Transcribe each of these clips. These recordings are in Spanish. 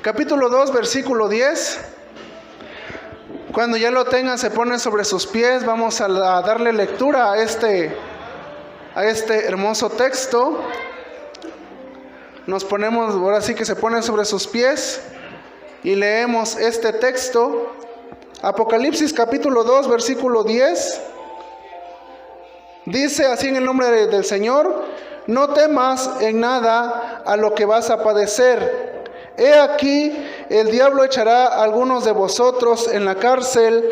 capítulo 2, versículo 10. Cuando ya lo tengan, se ponen sobre sus pies. Vamos a darle lectura a este hermoso texto. Nos ponemos, ahora sí que se ponen sobre sus pies y leemos este texto. Apocalipsis capítulo 2, versículo 10. Dice así en el nombre del Señor: no temas en nada a lo que vas a padecer. He aquí, el diablo echará a algunos de vosotros en la cárcel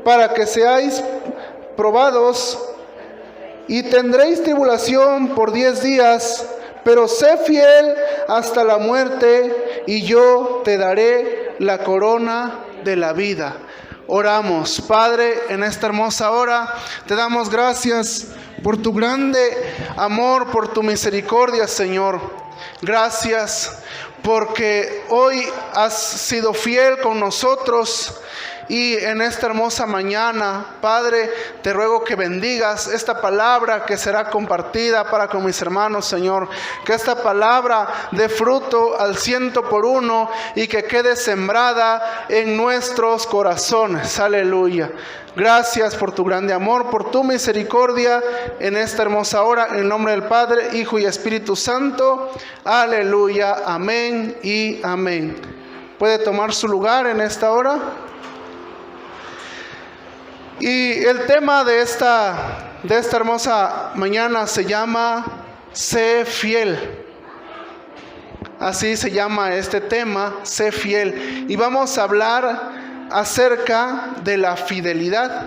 para que seáis probados, y tendréis tribulación por 10 días, pero sé fiel hasta la muerte, y yo te daré la corona de la vida. Oramos. Padre, en esta hermosa hora te damos gracias por tu grande amor, por tu misericordia, Señor. Gracias porque hoy has sido fiel con nosotros. Y en esta hermosa mañana, Padre, te ruego que bendigas esta palabra que será compartida para con mis hermanos, Señor. Que esta palabra dé fruto al 100 por 1 y que quede sembrada en nuestros corazones. Aleluya. Gracias por tu grande amor, por tu misericordia en esta hermosa hora. En el nombre del Padre, Hijo y Espíritu Santo. Aleluya. Amén y amén. ¿Puede tomar su lugar en esta hora? Y el tema de esta hermosa mañana se llama Sé fiel. Así se llama este tema, Sé fiel. Y vamos a hablar acerca de la fidelidad.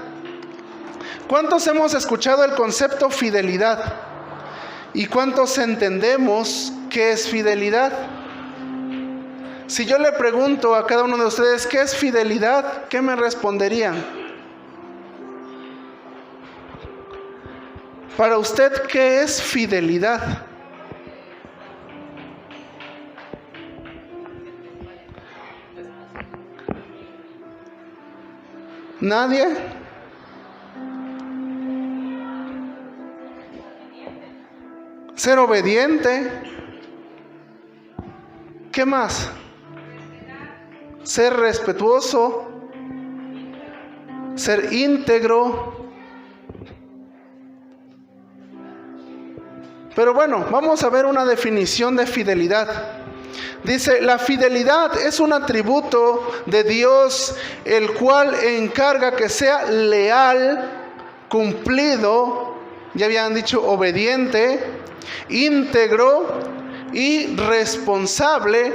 ¿Cuántos hemos escuchado el concepto fidelidad? ¿Y cuántos entendemos qué es fidelidad? Si yo le pregunto a cada uno de ustedes ¿qué es fidelidad?, ¿qué me responderían? Para usted, ¿qué es fidelidad? ¿Nadie? Ser obediente. ¿Qué más? Ser respetuoso. Ser íntegro. Pero bueno, vamos a ver una definición de fidelidad. Dice, la fidelidad es un atributo de Dios, el cual encarga que sea leal, cumplido, ya habían dicho obediente, íntegro y responsable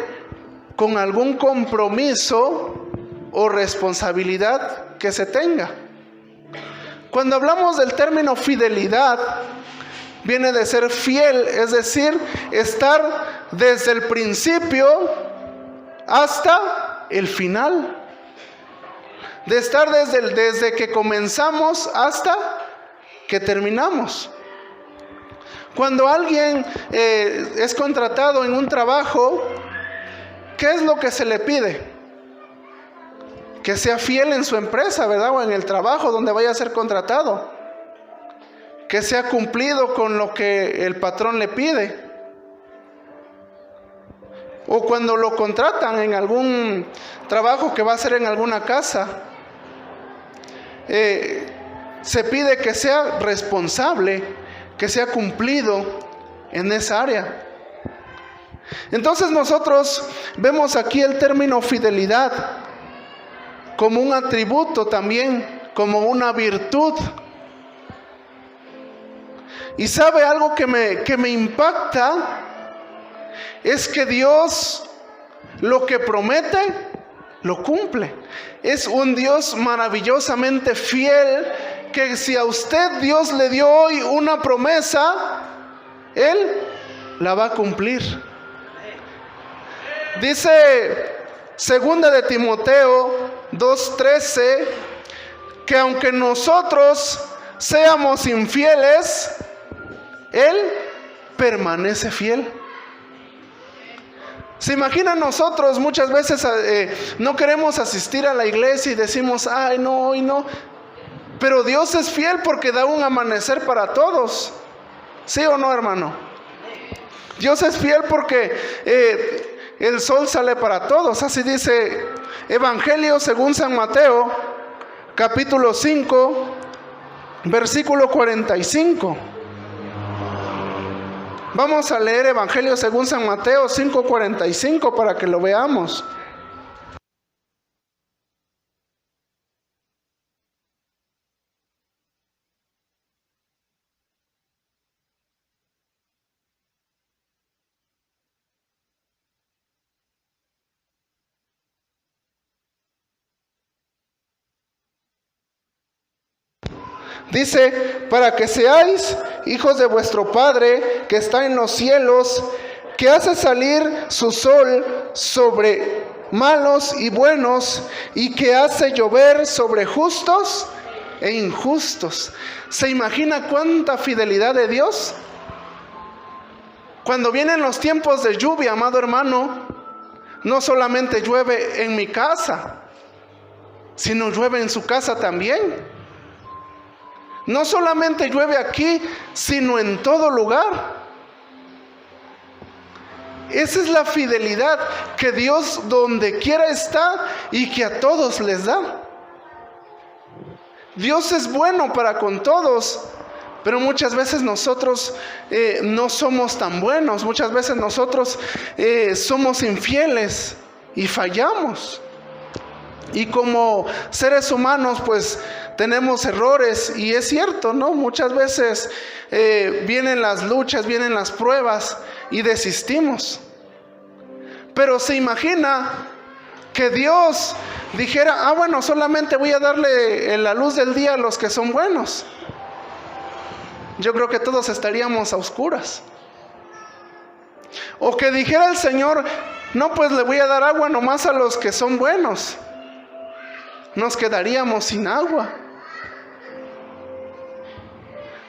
con algún compromiso o responsabilidad que se tenga. Cuando hablamos del término fidelidad, viene de ser fiel, es decir, estar desde el principio hasta el final. De estar desde que comenzamos hasta que terminamos. Cuando alguien es contratado en un trabajo, ¿qué es lo que se le pide? Que sea fiel en su empresa, ¿verdad? O en el trabajo donde vaya a ser contratado. Que sea cumplido con lo que el patrón le pide. O cuando lo contratan en algún trabajo que va a hacer en alguna casa, se pide que sea responsable, que sea cumplido en esa área. Entonces nosotros vemos aquí el término fidelidad como un atributo también, como una virtud. Y sabe algo que me impacta, es que Dios lo que promete, lo cumple. Es un Dios maravillosamente fiel, que si a usted Dios le dio hoy una promesa, Él la va a cumplir. Dice 2 de Timoteo 2:13, que aunque nosotros seamos infieles, Él permanece fiel. ¿Se imaginan nosotros muchas veces no queremos asistir a la iglesia y decimos, ay no, hoy no? Pero Dios es fiel porque da un amanecer para todos. ¿Sí o no, hermano? Dios es fiel porque el sol sale para todos. Así dice Evangelio según San Mateo, capítulo 5, versículo 45. Vamos a leer Evangelio según San Mateo 5:45 para que lo veamos. Dice, para que seáis hijos de vuestro Padre que está en los cielos, que hace salir su sol sobre malos y buenos, y que hace llover sobre justos e injustos. ¿Se imagina cuánta fidelidad de Dios? Cuando vienen los tiempos de lluvia, amado hermano, no solamente llueve en mi casa, sino llueve en su casa también. No solamente llueve aquí, sino en todo lugar. Esa es la fidelidad que Dios donde quiera está y que a todos les da. Dios es bueno para con todos, pero muchas veces nosotros no somos tan buenos. Muchas veces nosotros somos infieles y fallamos. Y como seres humanos, pues tenemos errores, y es cierto, ¿no? Muchas veces vienen las luchas, vienen las pruebas y desistimos. Pero se imagina que Dios dijera, bueno, solamente voy a darle la luz del día a los que son buenos. Yo creo que todos estaríamos a oscuras. O que dijera el Señor, no, pues le voy a dar agua nomás a los que son buenos. Nos quedaríamos sin agua.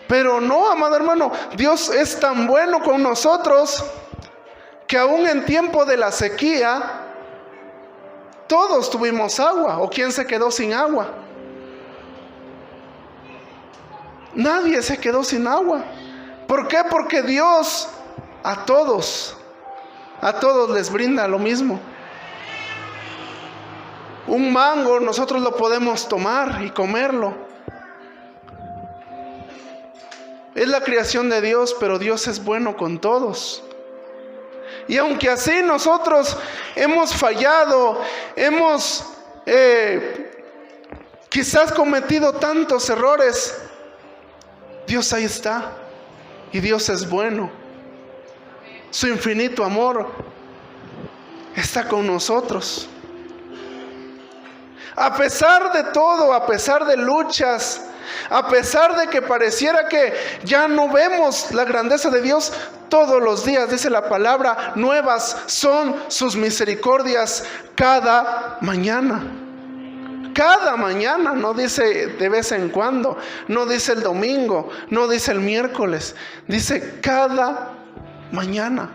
Pero no, amado hermano, Dios es tan bueno con nosotros que aún en tiempo de la sequía todos tuvimos agua. ¿O quién se quedó sin agua? Nadie se quedó sin agua. ¿Por qué? Porque Dios a todos les brinda lo mismo. Un mango nosotros lo podemos tomar y comerlo. Es la creación de Dios, pero Dios es bueno con todos. Y aunque así nosotros hemos fallado, hemos quizás cometido tantos errores, Dios ahí está. Y Dios es bueno. Su infinito amor está con nosotros. A pesar de todo, a pesar de luchas, a pesar de que pareciera que ya no vemos la grandeza de Dios, todos los días, dice la palabra, nuevas son sus misericordias cada mañana. Cada mañana, no dice de vez en cuando, no dice el domingo, no dice el miércoles, dice cada mañana.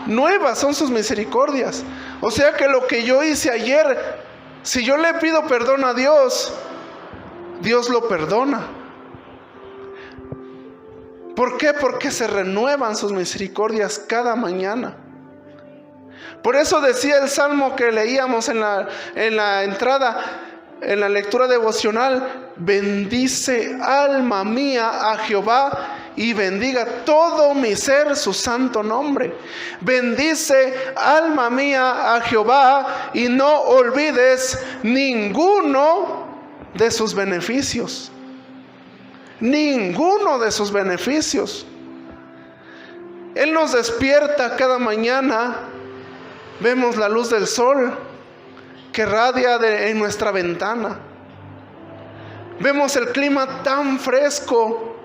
Nuevas son sus misericordias. O sea que lo que yo hice ayer, si yo le pido perdón a Dios, Dios lo perdona. ¿Por qué? Porque se renuevan sus misericordias cada mañana. Por eso decía el salmo que leíamos en la entrada, en la lectura devocional: bendice alma mía a Jehová y bendiga todo mi ser su santo nombre. Bendice alma mía a Jehová y no olvides ninguno de sus beneficios. Ninguno de sus beneficios. Él nos despierta cada mañana. Vemos la luz del sol que radia en nuestra ventana. Vemos el clima tan fresco,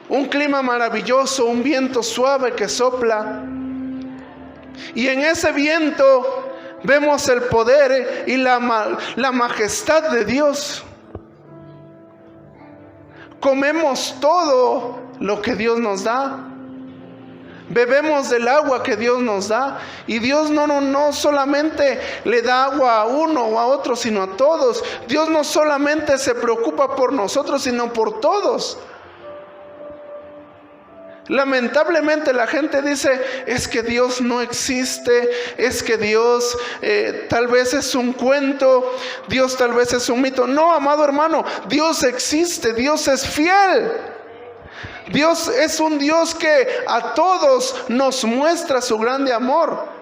un clima maravilloso, un viento suave que sopla. Y en ese viento vemos el poder y la majestad de Dios. Comemos todo lo que Dios nos da. Bebemos del agua que Dios nos da. Y Dios no solamente le da agua a uno o a otro, sino a todos. Dios no solamente se preocupa por nosotros, sino por todos. Lamentablemente la gente dice, es que Dios no existe, es que Dios tal vez es un cuento, Dios tal vez es un mito. No, amado hermano, Dios existe, Dios es fiel. Dios es un Dios que a todos nos muestra su grande amor.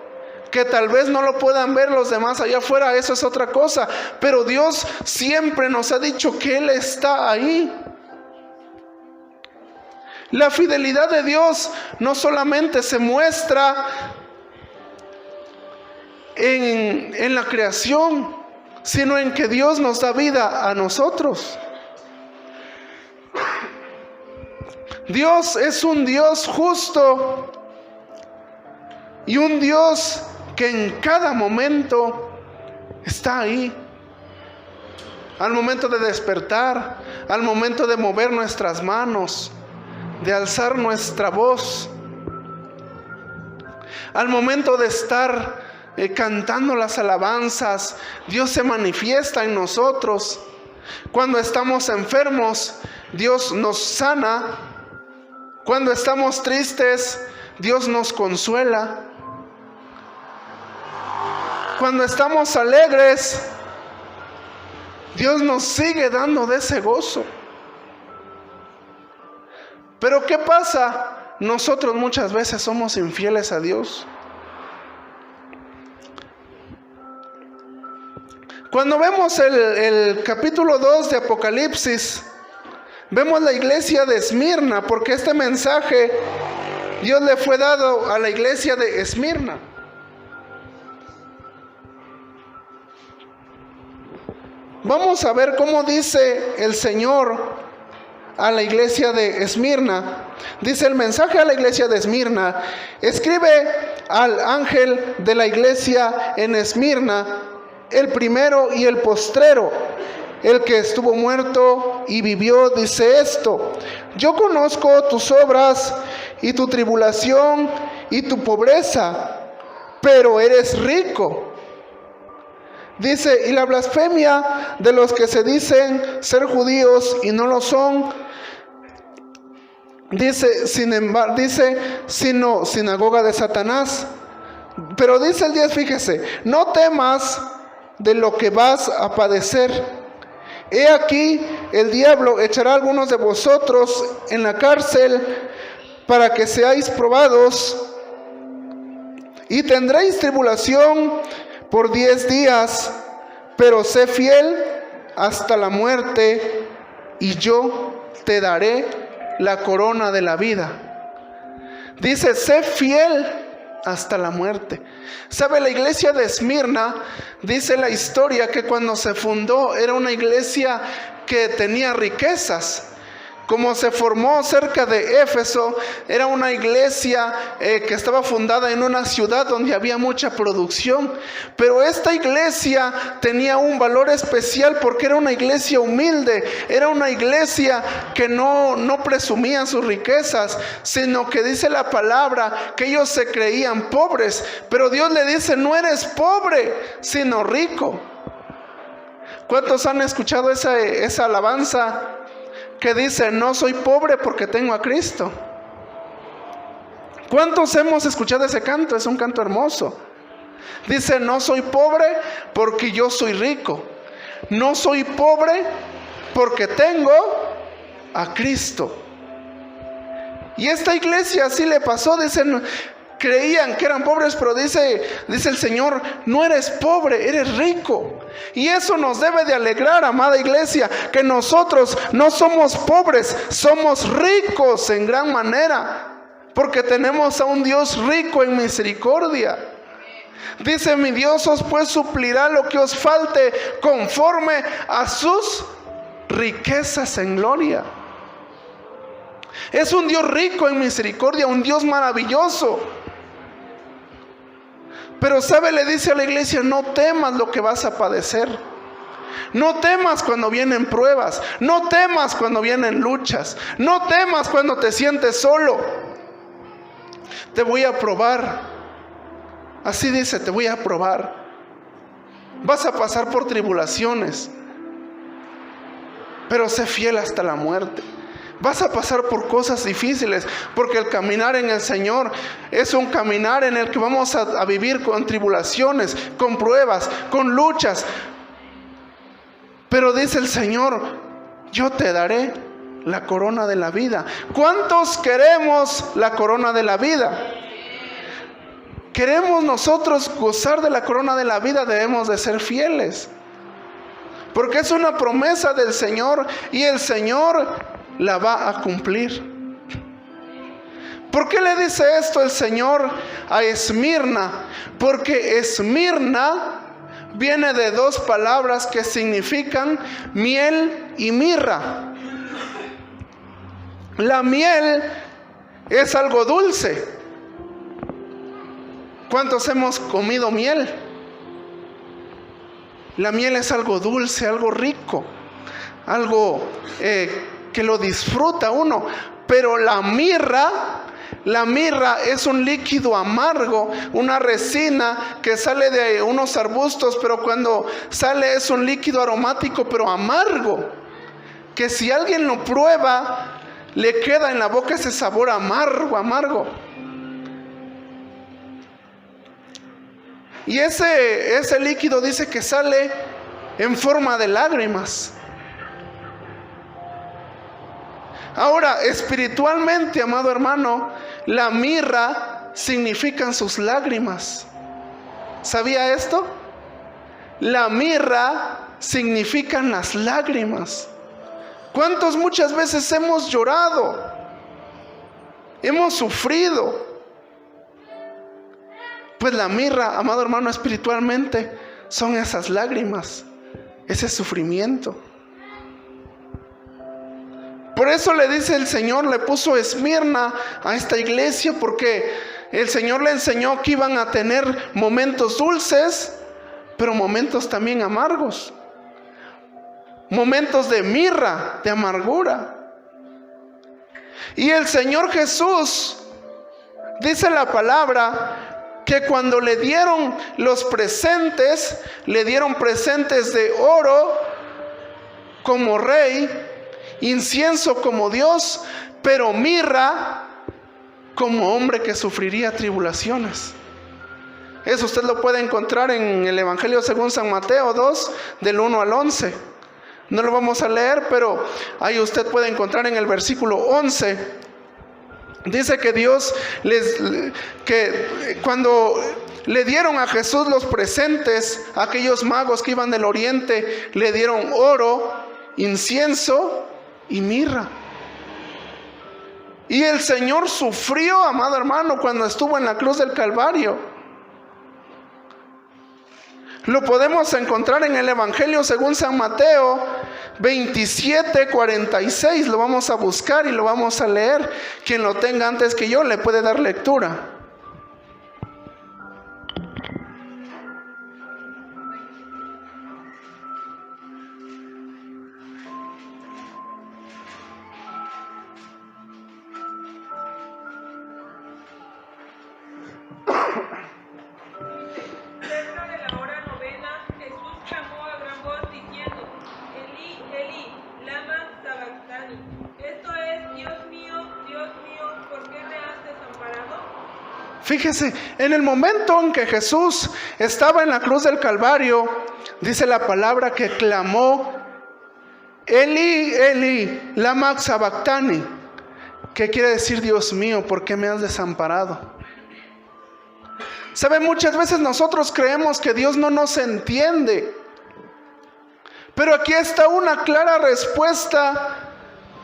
Que tal vez no lo puedan ver los demás allá afuera, eso es otra cosa. Pero Dios siempre nos ha dicho que Él está ahí. La fidelidad de Dios no solamente se muestra en la creación, sino en que Dios nos da vida a nosotros. Dios es un Dios justo y un Dios que en cada momento está ahí. Al momento de despertar, al momento de mover nuestras manos, de alzar nuestra voz, al momento de estar cantando las alabanzas, Dios se manifiesta en nosotros. Cuando estamos enfermos, Dios nos sana. Cuando estamos tristes, Dios nos consuela. Cuando estamos alegres, Dios nos sigue dando de ese gozo. Pero ¿qué pasa? Nosotros muchas veces somos infieles a Dios. Cuando vemos el capítulo 2 de Apocalipsis, vemos la iglesia de Esmirna, porque este mensaje Dios le fue dado a la iglesia de Esmirna. Vamos a ver cómo dice el Señor a la iglesia de Esmirna. Dice el mensaje a la iglesia de Esmirna: escribe al ángel de la iglesia en Esmirna, el primero y el postrero, el que estuvo muerto y vivió, dice esto: yo conozco tus obras y tu tribulación y tu pobreza, pero eres rico. Dice, y la blasfemia de los que se dicen ser judíos y no lo son. Dice, sin embargo, sino sinagoga de Satanás. Pero dice el 10, fíjese, no temas de lo que vas a padecer. He aquí, el diablo echará a algunos de vosotros en la cárcel para que seáis probados, y tendréis tribulación por 10 días, pero sé fiel hasta la muerte, y yo te daré la corona de la vida. Dice, sé fiel hasta la muerte. ¿Sabe? La iglesia de Esmirna, dice la historia que cuando se fundó era una iglesia que tenía riquezas. Como se formó cerca de Éfeso, era una iglesia que estaba fundada en una ciudad donde había mucha producción. Pero esta iglesia tenía un valor especial porque era una iglesia humilde. Era una iglesia que no presumía sus riquezas, sino que dice la palabra que ellos se creían pobres. Pero Dios le dice, no eres pobre, sino rico. ¿Cuántos han escuchado esa alabanza que dice, no soy pobre porque tengo a Cristo? ¿Cuántos hemos escuchado ese canto? Es un canto hermoso. Dice, no soy pobre porque yo soy rico. No soy pobre porque tengo a Cristo. Y esta iglesia así le pasó. Dicen, creían que eran pobres, pero dice el Señor, no eres pobre, eres rico. Y eso nos debe de alegrar, amada iglesia, que nosotros no somos pobres, somos ricos en gran manera, porque tenemos a un Dios rico en misericordia. Dice, mi Dios os pues suplirá lo que os falte conforme a sus riquezas en gloria. Es un Dios rico en misericordia, un Dios maravilloso. Pero sabe, le dice a la iglesia, no temas lo que vas a padecer. No temas cuando vienen pruebas. No temas cuando vienen luchas. No temas cuando te sientes solo. Te voy a probar. Así dice, te voy a probar. Vas a pasar por tribulaciones, pero sé fiel hasta la muerte. Vas a pasar por cosas difíciles, porque el caminar en el Señor es un caminar en el que vamos a vivir con tribulaciones, con pruebas, con luchas. Pero dice el Señor, yo te daré la corona de la vida. ¿Cuántos queremos la corona de la vida? Queremos nosotros gozar de la corona de la vida, debemos de ser fieles. Porque es una promesa del Señor y el Señor la va a cumplir. ¿Por qué le dice esto el Señor a Esmirna? Porque Esmirna viene de dos palabras que significan miel y mirra. La miel es algo dulce. ¿Cuántos hemos comido miel? La miel es algo dulce, algo rico, algo que lo disfruta uno. Pero la mirra es un líquido amargo, una resina que sale de unos arbustos, pero cuando sale es un líquido aromático, pero amargo, que si alguien lo prueba, le queda en la boca ese sabor amargo. Y ese líquido dice que sale en forma de lágrimas. Ahora, espiritualmente, amado hermano, la mirra significan sus lágrimas. ¿Sabía esto? La mirra significan las lágrimas. ¿Cuántos muchas veces hemos llorado? Hemos sufrido. Pues la mirra, amado hermano, espiritualmente son esas lágrimas, ese sufrimiento. Por eso le dice el Señor, le puso Esmirna a esta iglesia, porque el Señor le enseñó que iban a tener momentos dulces, pero momentos también amargos. Momentos de mirra, de amargura. Y el Señor Jesús, dice la palabra, que cuando le dieron los presentes, le dieron presentes de oro como rey, incienso como Dios, pero mirra como hombre que sufriría tribulaciones. Eso usted lo puede encontrar en el Evangelio según San Mateo 2, del 1 al 11. No lo vamos a leer, pero ahí usted puede encontrar en el versículo 11. Dice que que cuando le dieron a Jesús los presentes, a aquellos magos que iban del oriente, le dieron oro, incienso y mirra. Y el Señor sufrió, amado hermano, cuando estuvo en la cruz del Calvario. Lo podemos encontrar en el Evangelio según San Mateo 27:46. Lo vamos a buscar y lo vamos a leer. Quien lo tenga antes que yo le puede dar lectura. Fíjese, en el momento en que Jesús estaba en la cruz del Calvario, dice la palabra que clamó, Eli, Eli, lama sabactani, que quiere decir, Dios mío, ¿por qué me has desamparado? ¿Sabe? Muchas veces nosotros creemos que Dios no nos entiende, pero aquí está una clara respuesta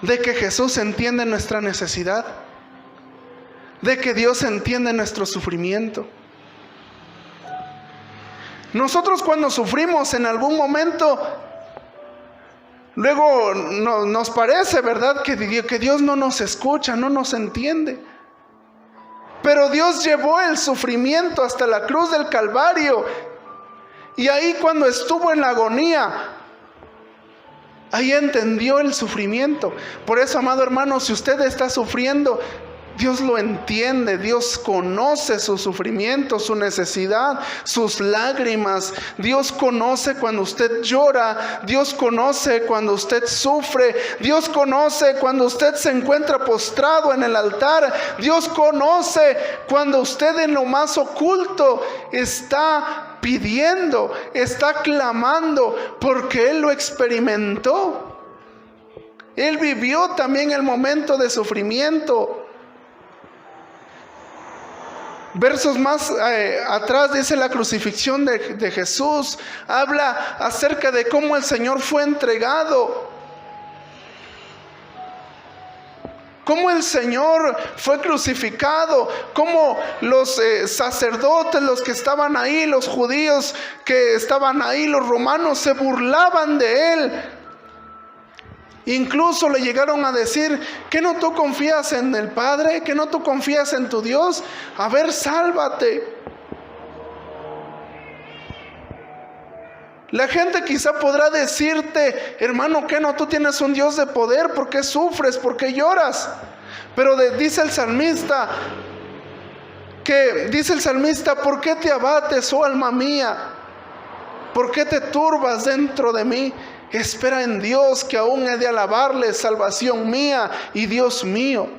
de que Jesús entiende nuestra necesidad, de que Dios entiende nuestro sufrimiento. Nosotros cuando sufrimos en algún momento, luego nos parece, ¿verdad?, que Dios no nos escucha, no nos entiende. Pero Dios llevó el sufrimiento hasta la cruz del Calvario. Y ahí cuando estuvo en la agonía, ahí entendió el sufrimiento. Por eso, amado hermano, si usted está sufriendo, Dios lo entiende, Dios conoce su sufrimiento, su necesidad, sus lágrimas. Dios conoce cuando usted llora, Dios conoce cuando usted sufre, Dios conoce cuando usted se encuentra postrado en el altar, Dios conoce cuando usted en lo más oculto está pidiendo, está clamando, porque Él lo experimentó. Él vivió también el momento de sufrimiento. Versos más atrás dice la crucifixión de Jesús. Habla acerca de cómo el Señor fue entregado. Cómo el Señor fue crucificado. Cómo los sacerdotes, los que estaban ahí, los judíos que estaban ahí, los romanos, se burlaban de Él. Incluso le llegaron a decir: ¿que no tú confías en el Padre? ¿Que no tú confías en tu Dios? A ver, sálvate. La gente quizá podrá decirte: hermano, ¿que no tú tienes un Dios de poder? ¿Por qué sufres? ¿Por qué lloras? Pero dice el salmista, ¿por qué te abates, oh alma mía? ¿Por qué te turbas dentro de mí? Espera en Dios, que aún he de alabarle, salvación mía y Dios mío.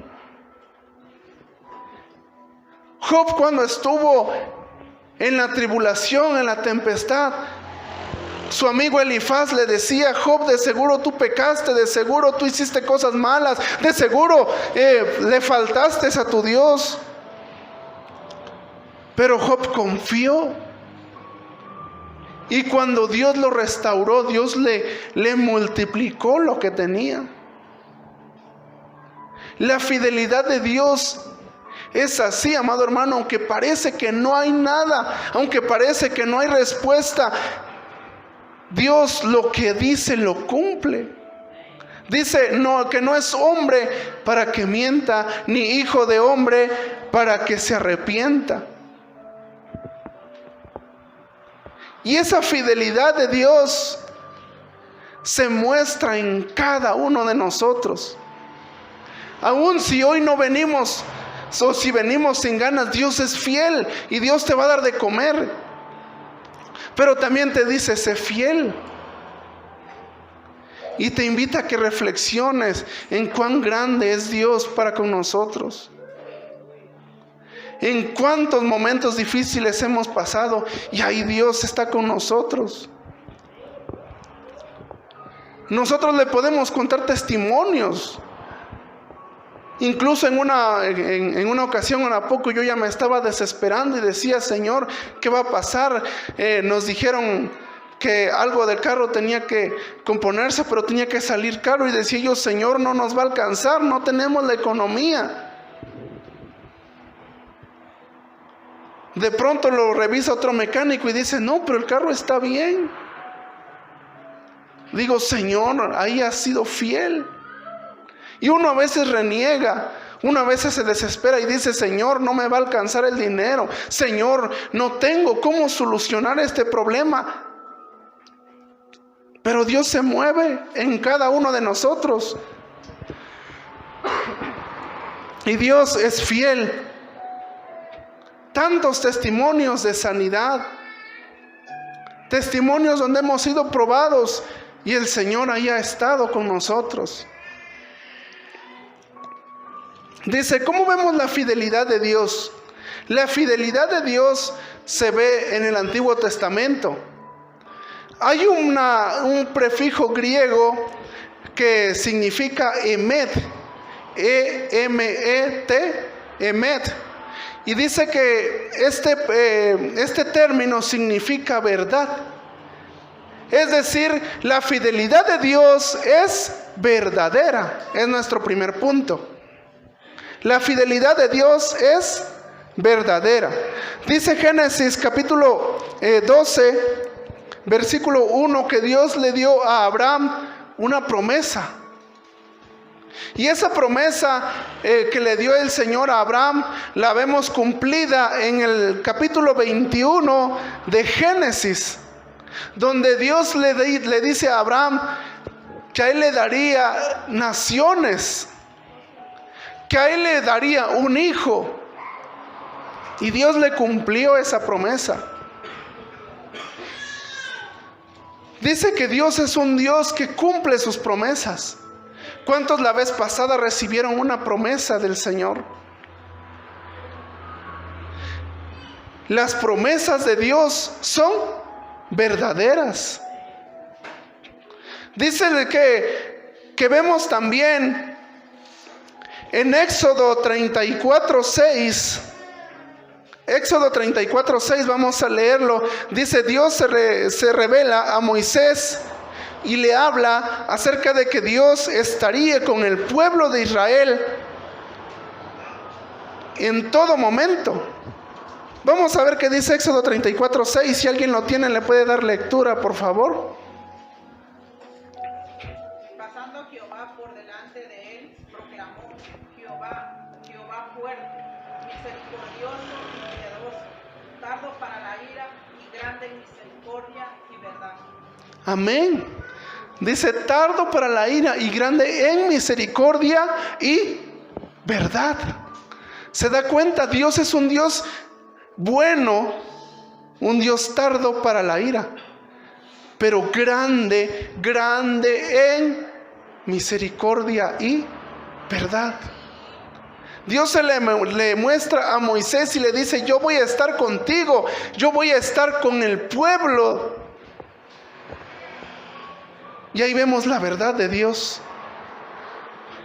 Job, cuando estuvo en la tribulación, en la tempestad, su amigo Elifaz le decía: Job, de seguro tú pecaste, de seguro tú hiciste cosas malas, de seguro le faltaste a tu Dios. Pero Job confió. Y cuando Dios lo restauró, Dios le multiplicó lo que tenía. La fidelidad de Dios es así, amado hermano. Aunque parece que no hay nada, aunque parece que no hay respuesta, Dios lo que dice lo cumple. Dice que no es hombre para que mienta, ni hijo de hombre para que se arrepienta. Y esa fidelidad de Dios se muestra en cada uno de nosotros. Aun si hoy no venimos, o si venimos sin ganas, Dios es fiel y Dios te va a dar de comer. Pero también te dice: sé fiel. Y te invita a que reflexiones en cuán grande es Dios para con nosotros. En cuántos momentos difíciles hemos pasado y ahí Dios está con nosotros. Nosotros le podemos contar testimonios. Incluso en una ocasión, a poco, yo ya me estaba desesperando y decía: Señor, ¿qué va a pasar? Nos dijeron que algo del carro tenía que componerse, pero tenía que salir caro. Y decía yo: Señor, no nos va a alcanzar, no tenemos la economía. De pronto lo revisa otro mecánico y dice: no, pero el carro está bien. Digo: Señor, ahí has sido fiel. Y uno a veces reniega, uno a veces se desespera y dice: Señor, no me va a alcanzar el dinero. Señor, no tengo cómo solucionar este problema. Pero Dios se mueve en cada uno de nosotros. Y Dios es fiel. Tantos testimonios de sanidad, testimonios donde hemos sido probados y el Señor ahí ha estado con nosotros. Dice: ¿cómo vemos la fidelidad de Dios? La fidelidad de Dios se ve en el Antiguo Testamento. Hay un prefijo griego que significa emet, E-M-E-T, emet. Y dice que este término significa verdad. Es decir, la fidelidad de Dios es verdadera. Es nuestro primer punto. La fidelidad de Dios es verdadera. Dice Génesis capítulo 12, versículo 1, que Dios le dio a Abraham una promesa. Y esa promesa que le dio el Señor a Abraham, la vemos cumplida en el capítulo 21 de Génesis, donde Dios le dice a Abraham que a él le daría naciones, que a él le daría un hijo. Y Dios le cumplió esa promesa. Dice que Dios es un Dios que cumple sus promesas. ¿Cuántos la vez pasada recibieron una promesa del Señor? Las promesas de Dios son verdaderas. Dice que vemos también en Éxodo 34:6. Éxodo 34:6, vamos a leerlo. Dice: Dios se revela a Moisés y le habla acerca de que Dios estaría con el pueblo de Israel en todo momento. Vamos a ver qué dice Éxodo 34:6. Si alguien lo tiene, le puede dar lectura, por favor. Pasando Jehová por delante de él, proclamó: Jehová, Jehová fuerte, misericordioso y piadoso, tardo para la ira y grande en misericordia y verdad. Amén. Dice: tardo para la ira y grande en misericordia y verdad. ¿Se da cuenta? Dios es un Dios bueno, un Dios tardo para la ira, pero grande en misericordia y verdad. Dios se le muestra a Moisés y le dice: yo voy a estar contigo, yo voy a estar con el pueblo. Y ahí vemos la verdad de Dios.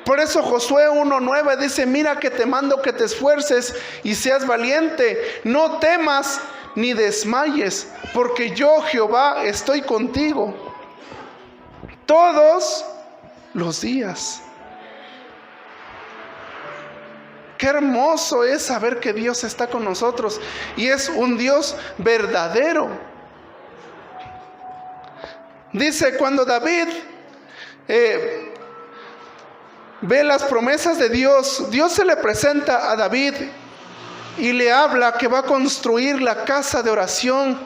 Por eso Josué 1:9 dice: mira que te mando que te esfuerces y seas valiente, no temas ni desmayes, porque yo, Jehová, estoy contigo todos los días. Qué hermoso es saber que Dios está con nosotros y es un Dios verdadero. Dice, cuando David ve las promesas de Dios, Dios se le presenta a David y le habla que va a construir la casa de oración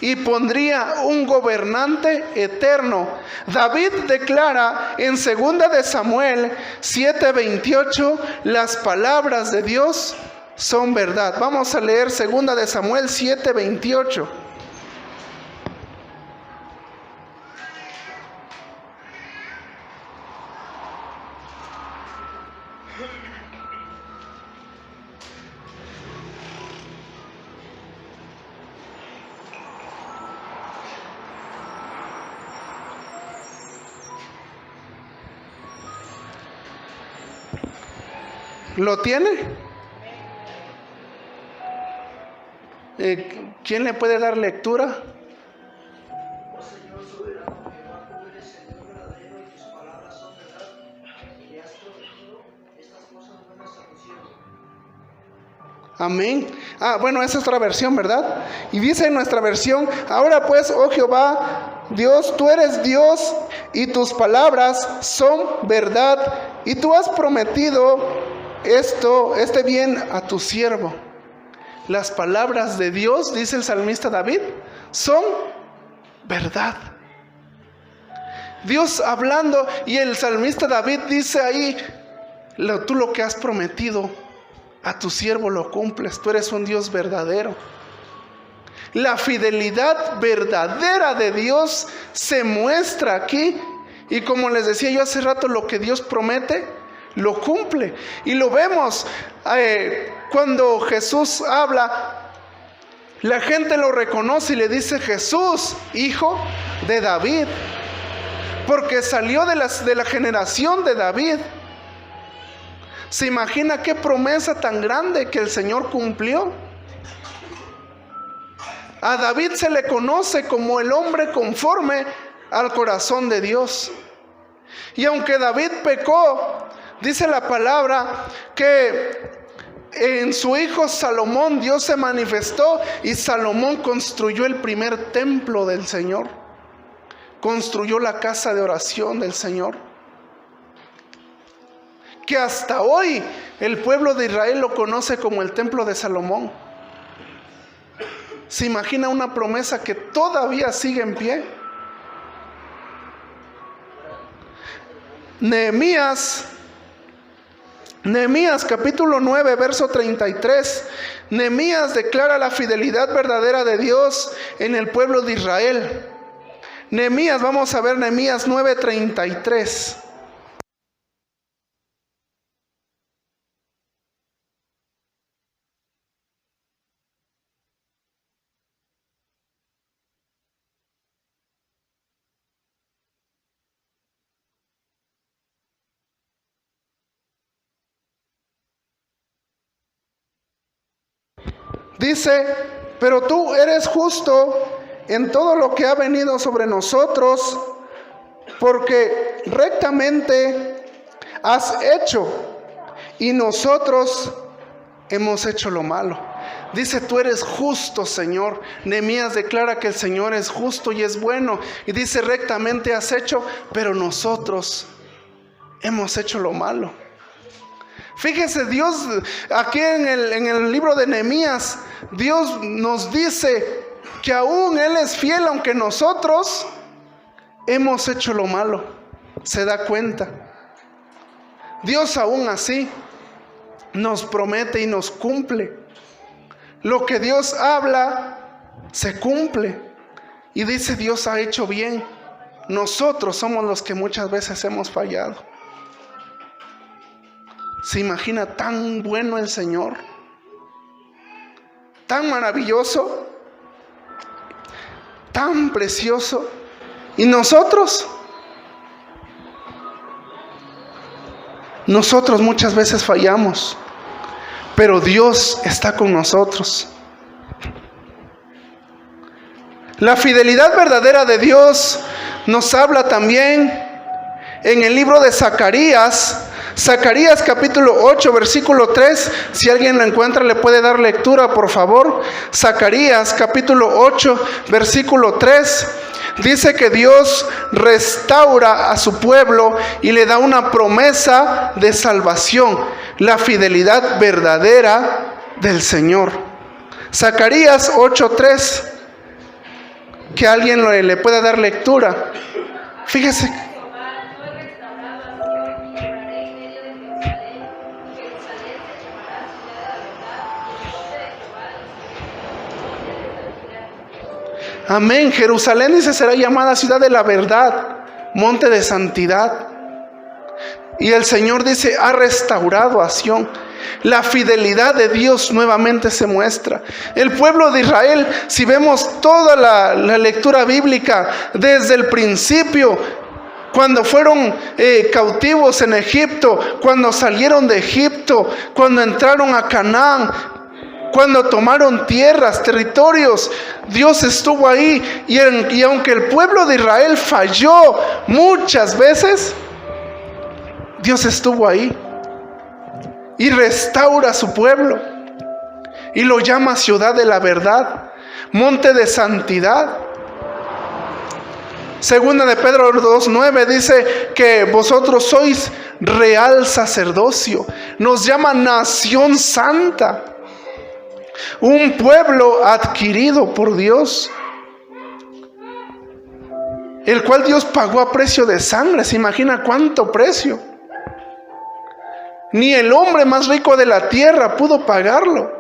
y pondría un gobernante eterno. David declara en 2 de Samuel 7:28, las palabras de Dios son verdad. Vamos a leer 2 de Samuel 7:28. ¿Lo tiene? ¿Quién le puede dar lectura? Oh Señor soberano, Jehová, tú eres el Dios verdadero y tus palabras son verdad, y le has prometido estas cosas buenas a tu siervo. Amén. Bueno, esa es otra versión, ¿verdad? Y dice en nuestra versión: ahora pues, oh Jehová, Dios, tú eres Dios y tus palabras son verdad, y tú has prometido este bien a tu siervo. Las palabras de Dios, dice el salmista David, son verdad. Dios hablando, y el salmista David dice ahí: tú lo que has prometido a tu siervo lo cumples, tú eres un Dios verdadero. La fidelidad verdadera de Dios se muestra aquí, y como les decía yo hace rato, lo que Dios promete lo cumple. Y lo vemos cuando Jesús habla, la gente lo reconoce y le dice: Jesús, hijo de David, porque salió de la generación de David. ¿Se imagina qué promesa tan grande que el Señor cumplió? A David se le conoce como el hombre conforme al corazón de Dios. Y aunque David pecó, dice la palabra que en su hijo Salomón Dios se manifestó y Salomón construyó el primer templo del Señor. Construyó la casa de oración del Señor, que hasta hoy el pueblo de Israel lo conoce como el templo de Salomón. ¿Se imagina una promesa que todavía sigue en pie? Nehemías Nehemías capítulo 9, verso 33. Nehemías declara la fidelidad verdadera de Dios en el pueblo de Israel. Nehemías, vamos a ver Nehemías 9:33. Dice: pero tú eres justo en todo lo que ha venido sobre nosotros, porque rectamente has hecho, y nosotros hemos hecho lo malo. Dice: tú eres justo, Señor. Nehemías declara que el Señor es justo y es bueno. Y dice: rectamente has hecho, pero nosotros hemos hecho lo malo. Fíjese, Dios, aquí en el libro de Nehemías, Dios nos dice que aún Él es fiel, aunque nosotros hemos hecho lo malo. ¿Se da cuenta? Dios aún así nos promete y nos cumple. Lo que Dios habla, se cumple. Y dice: Dios ha hecho bien. Nosotros somos los que muchas veces hemos fallado. ¿Se imagina tan bueno el Señor? Tan maravilloso, tan precioso. ¿Y nosotros? Nosotros muchas veces fallamos, pero Dios está con nosotros. La fidelidad verdadera de Dios nos habla también en el libro de Zacarías. Zacarías capítulo 8, versículo 3. Si alguien lo encuentra, le puede dar lectura, por favor. Zacarías capítulo 8, versículo 3. Dice que Dios restaura a su pueblo y le da una promesa de salvación. La fidelidad verdadera del Señor. Zacarías 8, 3. Que alguien le pueda dar lectura. Fíjese. Amén. Jerusalén, dice, será llamada ciudad de la verdad, monte de santidad. Y el Señor dice: ha restaurado a Sión. La fidelidad de Dios nuevamente se muestra. El pueblo de Israel, si vemos toda la lectura bíblica desde el principio, cuando fueron cautivos en Egipto, cuando salieron de Egipto, cuando entraron a Canaán, cuando tomaron tierras, territorios, Dios estuvo ahí. Y aunque el pueblo de Israel falló muchas veces, Dios estuvo ahí y restaura a su pueblo y lo llama ciudad de la verdad, monte de santidad. Segunda de Pedro 2:9 dice que vosotros sois real sacerdocio. Nos llama nación santa. Un pueblo adquirido por Dios, el cual Dios pagó a precio de sangre. ¿Se imagina cuánto precio? Ni el hombre más rico de la tierra pudo pagarlo.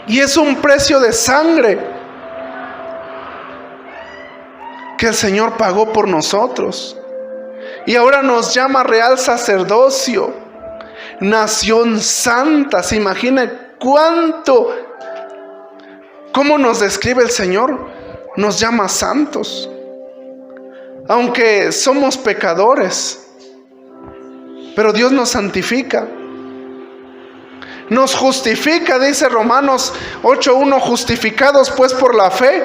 Y es un precio de sangre que el Señor pagó por nosotros. Y ahora nos llama real sacerdocio, nación santa. ¿Se imagina cuánto? ¿Cómo nos describe el Señor? Nos llama santos. Aunque somos pecadores, pero Dios nos santifica. Nos justifica, dice Romanos 8:1, justificados pues por la fe,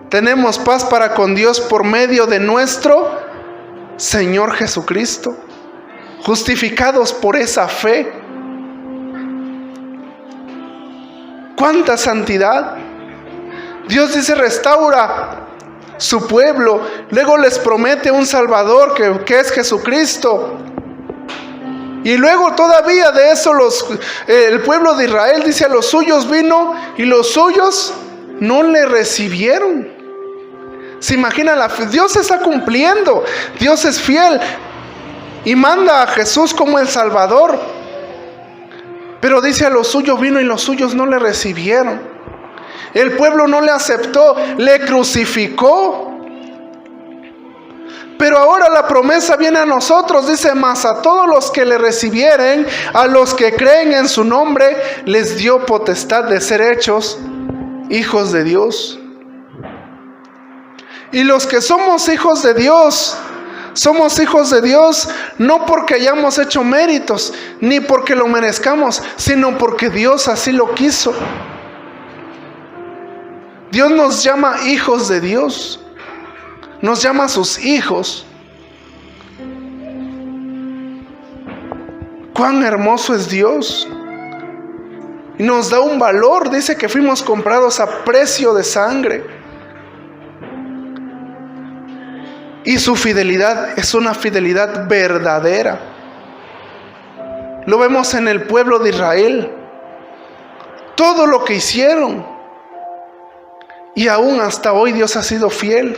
tenemos paz para con Dios por medio de nuestro Señor Jesucristo. Justificados por esa fe. ¡Cuánta santidad! Dios dice: restaura su pueblo. Luego les promete un Salvador que es Jesucristo. Y luego todavía de eso el pueblo de Israel dice: a los suyos vino y los suyos no le recibieron. ¿Se imagina? Dios está cumpliendo. Dios es fiel. y manda a Jesús como el Salvador. Pero dice, a los suyos vino y los suyos no le recibieron. El pueblo no le aceptó, le crucificó. Pero ahora la promesa viene a nosotros, dice, mas a todos los que le recibieren, a los que creen en su nombre, les dio potestad de ser hechos hijos de Dios. Y los que somos hijos de Dios, somos hijos de Dios no porque hayamos hecho méritos, ni porque lo merezcamos, sino porque Dios así lo quiso. Dios nos llama hijos de Dios. Nos llama a sus hijos. Cuán hermoso es Dios. Y nos da un valor. Dice que fuimos comprados a precio de sangre. Y su fidelidad es una fidelidad verdadera. Lo vemos en el pueblo de Israel. Todo lo que hicieron. Y aún hasta hoy Dios ha sido fiel.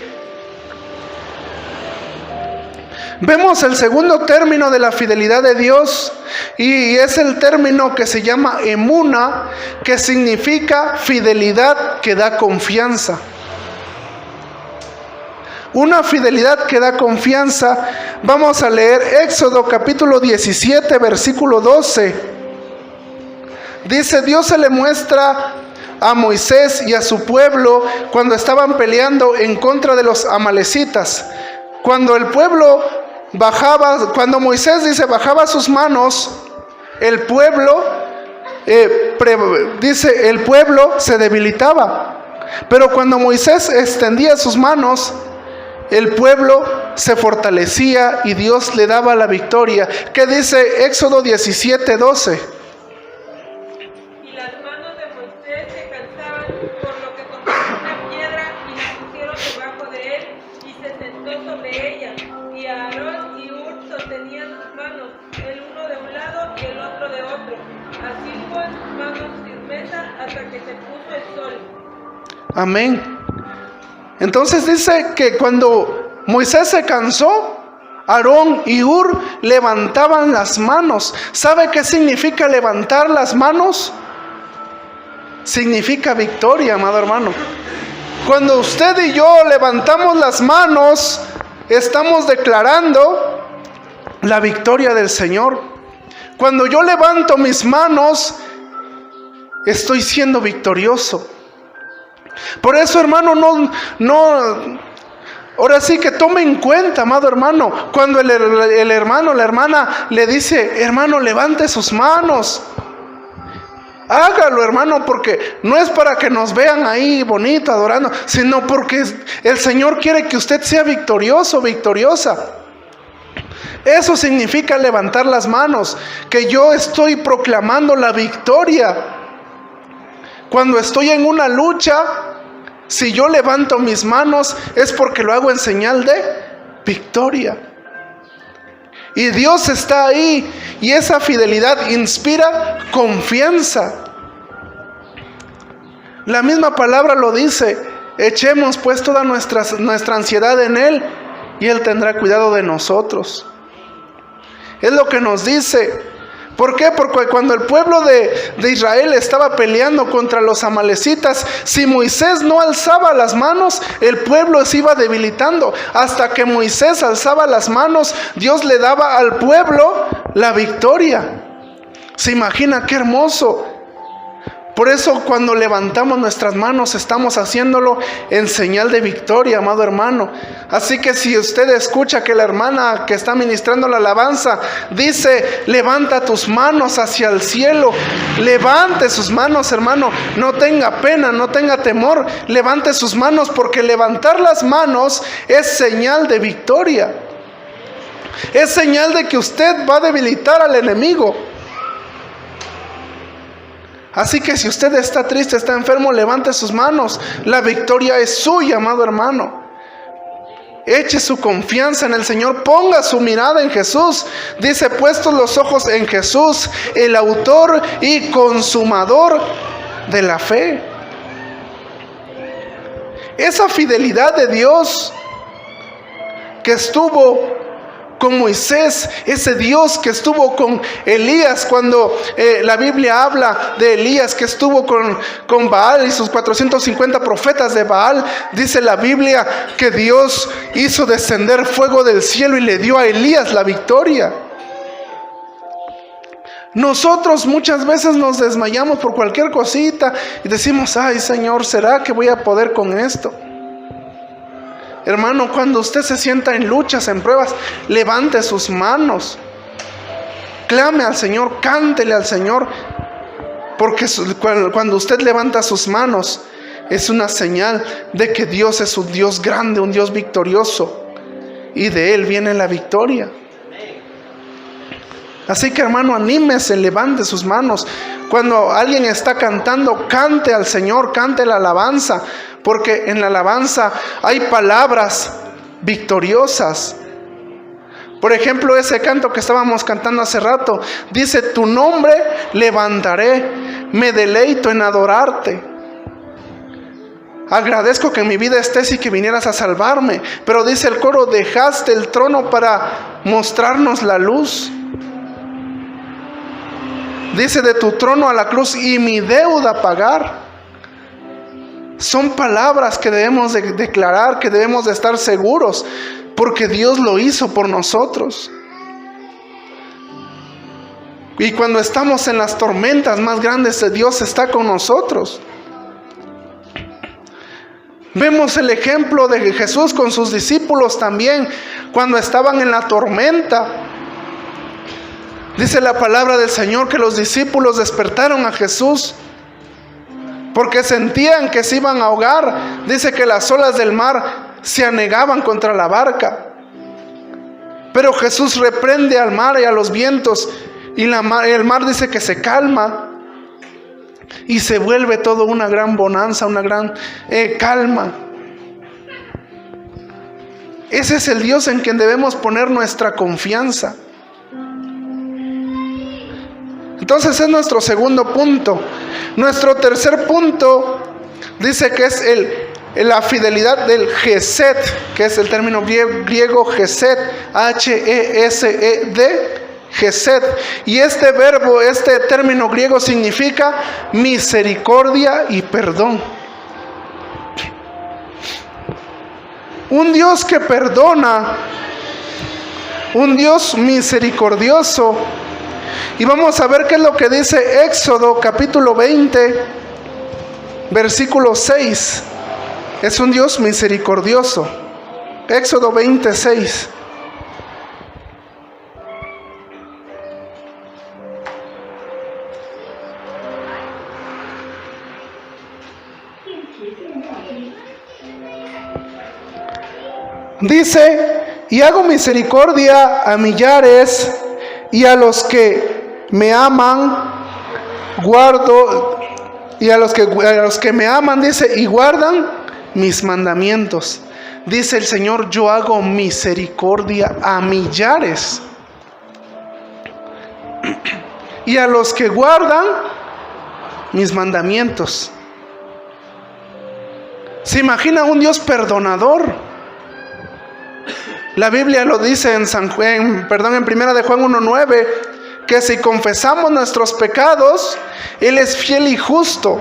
Vemos el segundo término de la fidelidad de Dios, y es el término que se llama emuna, que significa fidelidad que da confianza. Una fidelidad que da confianza. Vamos a leer Éxodo capítulo 17, versículo 12. Dice, Dios se le muestra a Moisés y a su pueblo cuando estaban peleando en contra de los amalecitas. Cuando el pueblo bajaba, cuando Moisés dice bajaba sus manos, el pueblo dice el pueblo se debilitaba. Pero cuando Moisés extendía sus manos, el pueblo se fortalecía y Dios le daba la victoria. ¿Qué dice Éxodo 17, 12? Y las manos de Moisés se cansaban, por lo que tomaron una piedra y la pusieron debajo de él y se sentó sobre ella. Y Aarón y Hur sostenían sus manos, el uno de un lado y el otro de otro. Así hubo en sus manos firmeza hasta que se puso el sol. Amén. Entonces dice que cuando Moisés se cansó, Aarón y Hur levantaban las manos. ¿Sabe qué significa levantar las manos? Significa victoria, amado hermano. Cuando usted y yo levantamos las manos, estamos declarando la victoria del Señor. Cuando yo levanto mis manos, estoy siendo victorioso. Por eso, hermano, ahora sí que tome en cuenta, amado hermano, cuando el hermano, la hermana le dice, hermano, levante sus manos. Hágalo, hermano, porque no es para que nos vean ahí bonito, adorando, sino porque el Señor quiere que usted sea victorioso, victoriosa. Eso significa levantar las manos, que yo estoy proclamando la victoria. Cuando estoy en una lucha, si yo levanto mis manos, es porque lo hago en señal de victoria. Y Dios está ahí, y esa fidelidad inspira confianza. La misma palabra lo dice, echemos pues toda nuestra ansiedad en Él, y Él tendrá cuidado de nosotros. Es lo que nos dice. ¿Por qué? Porque cuando el pueblo de Israel estaba peleando contra los amalecitas, si Moisés no alzaba las manos, el pueblo se iba debilitando. Hasta que Moisés alzaba las manos, Dios le daba al pueblo la victoria. ¿Se imagina qué hermoso? Por eso cuando levantamos nuestras manos estamos haciéndolo en señal de victoria, amado hermano. Así que si usted escucha que la hermana que está ministrando la alabanza dice, levanta tus manos hacia el cielo, levante sus manos, hermano, no tenga pena, no tenga temor, levante sus manos, porque levantar las manos es señal de victoria. Es señal de que usted va a debilitar al enemigo. Así que si usted está triste, está enfermo, levante sus manos. La victoria es suya, amado hermano. Eche su confianza en el Señor, ponga su mirada en Jesús. Dice, puestos los ojos en Jesús, el autor y consumador de la fe. Esa fidelidad de Dios que estuvo con Moisés, ese Dios que estuvo con Elías cuando la Biblia habla de Elías que estuvo con Baal y sus 450 profetas de Baal. Dice la Biblia que Dios hizo descender fuego del cielo y le dio a Elías la victoria. Nosotros muchas veces nos desmayamos por cualquier cosita y decimos: ay Señor, ¿será que voy a poder con esto? Hermano, cuando usted se sienta en luchas, en pruebas, levante sus manos, clame al Señor, cántele al Señor, porque cuando usted levanta sus manos es una señal de que Dios es un Dios grande, un Dios victorioso, y de Él viene la victoria. Así que, hermano, anímese, levante sus manos. Cuando alguien está cantando, cante al Señor, cante la alabanza, porque en la alabanza hay palabras victoriosas. Por ejemplo, ese canto que estábamos cantando hace rato, dice: tu nombre levantaré, me deleito en adorarte. Agradezco que en mi vida estés y que vinieras a salvarme. Pero dice el coro: dejaste el trono para mostrarnos la luz. Dice: de tu trono a la cruz y mi deuda pagar. Son palabras que debemos de declarar, que debemos de estar seguros, porque Dios lo hizo por nosotros. Y cuando estamos en las tormentas más grandes, Dios está con nosotros. Vemos el ejemplo de Jesús con sus discípulos también, cuando estaban en la tormenta. Dice la palabra del Señor que los discípulos despertaron a Jesús porque sentían que se iban a ahogar. Dice que las olas del mar se anegaban contra la barca. Pero Jesús reprende al mar y a los vientos, y el mar dice que se calma y se vuelve todo una gran bonanza, una gran calma. Ese es el Dios en quien debemos poner nuestra confianza. Entonces es nuestro segundo punto. Nuestro tercer punto dice que es la fidelidad del Gesed, que es el término griego Gesed, H-E-S-E-D, Gesed. Y este verbo, este término griego significa misericordia y perdón. Un Dios que perdona, un Dios misericordioso. Y vamos a ver qué es lo que dice Éxodo capítulo 20, versículo 6. Es un Dios misericordioso. Éxodo 26. Dice: y hago misericordia a millares, y a los que me aman guardo, y a los que me aman, dice, y guardan mis mandamientos. Dice el Señor: yo hago misericordia a millares, y a los que guardan mis mandamientos. ¿Se imagina un Dios perdonador? La Biblia lo dice en 1 de Juan 1:9, que si confesamos nuestros pecados, Él es fiel y justo.